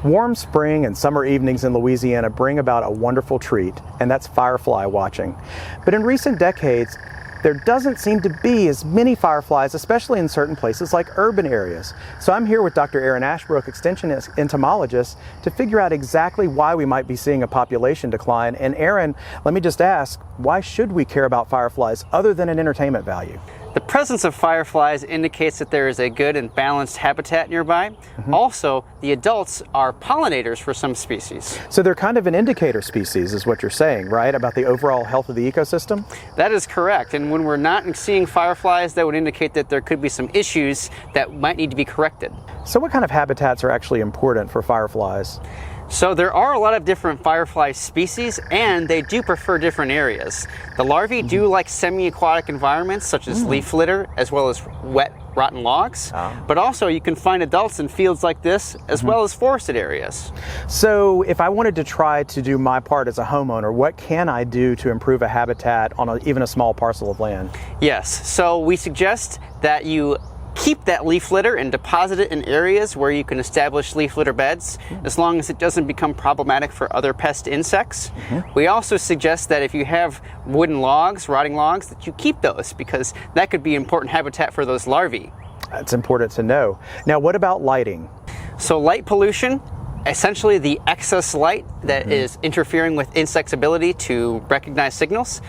Warm spring and summer evenings in Louisiana bring about a wonderful treat, and that's firefly watching. But in recent decades, there doesn't seem to be as many fireflies, especially in certain places like urban areas. So I'm here with Dr. Aaron Ashbrook, extension entomologist, to figure out exactly why we might be seeing a population decline. And Aaron, let me just ask, why should we care about fireflies other than an entertainment value? The presence of fireflies indicates that there is a good and balanced habitat nearby. Also, the adults are pollinators for some species. So they're kind of an indicator species, is what you're saying, right? About the overall health of the ecosystem? That is correct. And when we're not seeing fireflies, that would indicate that there could be some issues that might need to be corrected. So what kind of habitats are actually important for fireflies? So there are a lot of different firefly species, and they do prefer different areas. The larvae do like semi-aquatic environments such as leaf litter, as well as wet, rotten logs. But also you can find adults in fields like this, as well as forested areas. So if I wanted to try to do my part as a homeowner, what can I do to improve a habitat on even a small parcel of land? Yes, so we suggest that you keep that leaf litter and deposit it in areas where you can establish leaf litter beds, as long as it doesn't become problematic for other pest insects. We also suggest that if you have wooden logs, rotting logs, that you keep those, because that could be important habitat for those larvae. That's important to know. Now, what about lighting? So light pollution, essentially the excess light that is interfering with insects' ability to recognize signals,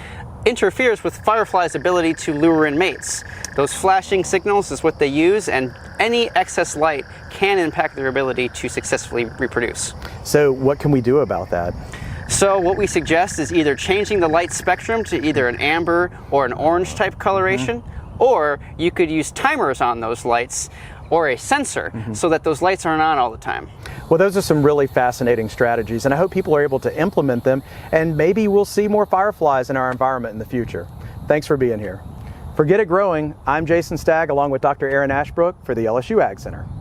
interferes with fireflies' ability to lure in mates. Those flashing signals is what they use, and any excess light can impact their ability to successfully reproduce. So what can we do about that? So what we suggest is either changing the light spectrum to either an amber or an orange type coloration, or you could use timers on those lights or a sensor so that those lights aren't on all the time. Well, those are some really fascinating strategies, and I hope people are able to implement them, and maybe we'll see more fireflies in our environment in the future. Thanks for being here. For Get It Growing, I'm Jason Stagg along with Dr. Aaron Ashbrook for the LSU AgCenter.